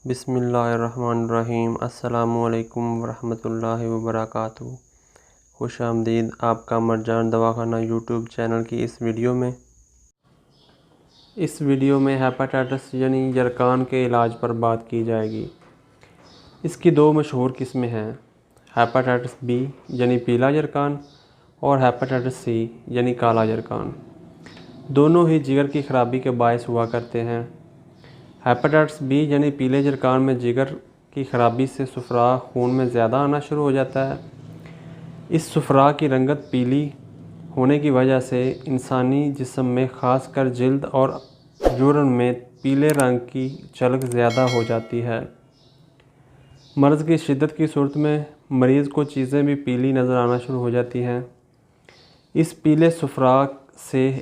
بسم اللہ الرحمن الرحیم۔ السلام علیکم ورحمۃ اللہ وبرکاتہ۔ خوش آمدید آپ کا مرجان دواخانہ یوٹیوب چینل کی اس ویڈیو میں ہیپاٹائٹس یعنی یرقان کے علاج پر بات کی جائے گی۔ اس کی دو مشہور قسمیں ہیں، ہیپاٹائٹس بی یعنی پیلا یرقان اور ہیپاٹائٹس سی یعنی کالا یرقان۔ دونوں ہی جگر کی خرابی کے باعث ہوا کرتے ہیں۔ ہیپاٹائٹس بی یعنی پیلے یرقان میں جگر کی خرابی سے صفرا خون میں زیادہ آنا شروع ہو جاتا ہے۔ اس صفرا کی رنگت پیلی ہونے کی وجہ سے انسانی جسم میں خاص کر جلد اور یورین میں پیلے رنگ کی چلک زیادہ ہو جاتی ہے۔ مرض کی شدت کی صورت میں مریض کو چیزیں بھی پیلی نظر آنا شروع ہو جاتی ہیں۔ اس پیلے صفرا سے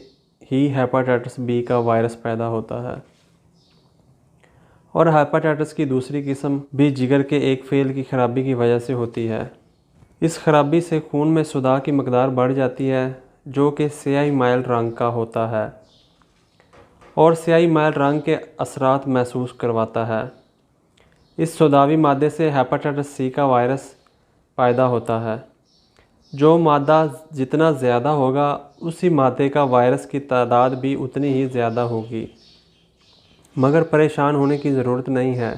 ہی ہیپاٹائٹس بی کا وائرس پیدا ہوتا ہے۔ اور ہیپاٹائٹس کی دوسری قسم بھی جگر کے ایک فیل کی خرابی کی وجہ سے ہوتی ہے۔ اس خرابی سے خون میں صداع کی مقدار بڑھ جاتی ہے جو کہ سیاہی مائل رنگ کا ہوتا ہے اور سیاہی مائل رنگ کے اثرات محسوس کرواتا ہے۔ اس صداوی مادے سے ہیپاٹائٹس سی کا وائرس پیدا ہوتا ہے۔ جو مادہ جتنا زیادہ ہوگا اسی مادے کا وائرس کی تعداد بھی اتنی ہی زیادہ ہوگی، مگر پریشان ہونے کی ضرورت نہیں ہے۔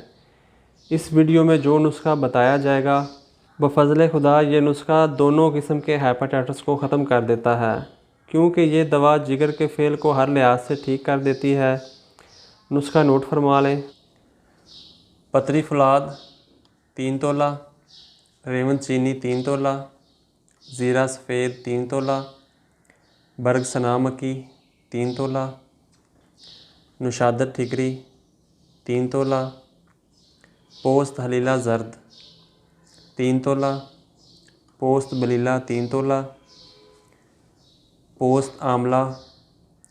اس ویڈیو میں جو نسخہ بتایا جائے گا بفضل خدا یہ نسخہ دونوں قسم کے ہیپاٹائٹس کو ختم کر دیتا ہے، کیونکہ یہ دوا جگر کے فیل کو ہر لحاظ سے ٹھیک کر دیتی ہے۔ نسخہ نوٹ فرما لیں۔ پتری فولاد 3 تولہ، ریون چینی 3 تولہ، زیرہ سفید 3 تولہ، برگ سنا مکی 3 تولہ، نشادر ٹھیکری 3 تولہ، پوست حلیلہ زرد 3 تولہ، پوست بلیلہ 3 تولہ، پوست آملہ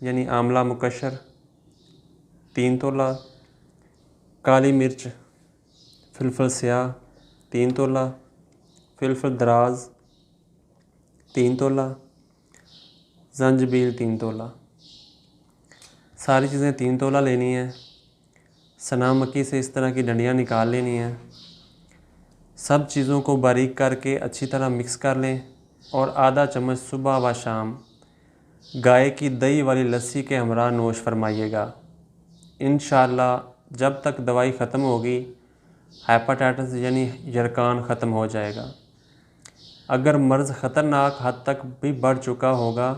یعنی آملہ مکشر 3 تولہ، کالی مرچ فلفل سیاہ 3 تولہ، فلفل دراز 3 تولہ، زنجبیل 3 تولہ۔ ساری چیزیں 3 تولہ لینی ہیں۔ سنا مکی سے اس طرح کی ڈنڈیاں نکال لینی ہیں۔ سب چیزوں کو باریک کر کے اچھی طرح مکس کر لیں اور آدھا چمچ صبح و شام گائے کی دہی والی لسی کے ہمراہ نوش فرمائیے گا۔ انشاءاللہ جب تک دوائی ختم ہوگی ہیپاٹائٹس یعنی یرقان ختم ہو جائے گا۔ اگر مرض خطرناک حد تک بھی بڑھ چکا ہوگا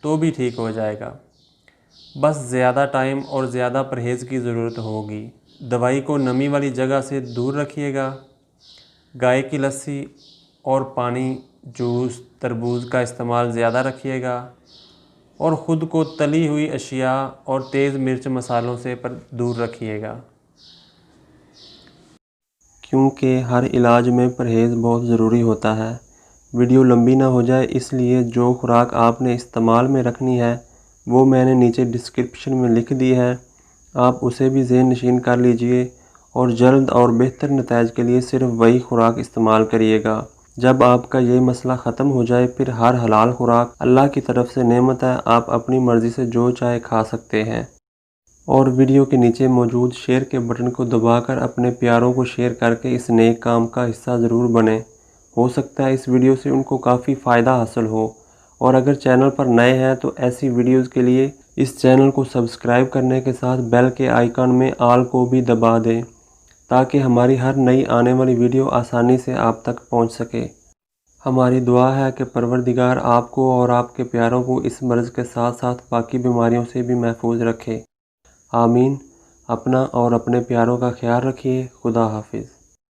تو بھی ٹھیک ہو جائے گا، بس زیادہ ٹائم اور زیادہ پرہیز کی ضرورت ہوگی۔ دوائی کو نمی والی جگہ سے دور رکھیے گا۔ گائے کی لسی اور پانی، جوس، تربوز کا استعمال زیادہ رکھیے گا اور خود کو تلی ہوئی اشیاء اور تیز مرچ مسالوں سے دور رکھیے گا، کیونکہ ہر علاج میں پرہیز بہت ضروری ہوتا ہے۔ ویڈیو لمبی نہ ہو جائے اس لیے جو خوراک آپ نے استعمال میں رکھنی ہے وہ میں نے نیچے ڈسکرپشن میں لکھ دی ہے، آپ اسے بھی ذہن نشین کر لیجئے اور جلد اور بہتر نتائج کے لیے صرف وہی خوراک استعمال کریے گا۔ جب آپ کا یہ مسئلہ ختم ہو جائے پھر ہر حلال خوراک اللہ کی طرف سے نعمت ہے، آپ اپنی مرضی سے جو چاہے کھا سکتے ہیں۔ اور ویڈیو کے نیچے موجود شیئر کے بٹن کو دبا کر اپنے پیاروں کو شیئر کر کے اس نیک کام کا حصہ ضرور بنیں۔ ہو سکتا ہے اس ویڈیو سے ان کو کافی فائدہ حاصل ہو، اور اگر چینل پر نئے ہیں تو ایسی ویڈیوز کے لیے اس چینل کو سبسکرائب کرنے کے ساتھ بیل کے آئیکن میں آل کو بھی دبا دیں تاکہ ہماری ہر نئی آنے والی ویڈیو آسانی سے آپ تک پہنچ سکے۔ ہماری دعا ہے کہ پروردگار آپ کو اور آپ کے پیاروں کو اس مرض کے ساتھ ساتھ باقی بیماریوں سے بھی محفوظ رکھے۔ آمین۔ اپنا اور اپنے پیاروں کا خیال رکھیے۔ خدا حافظ۔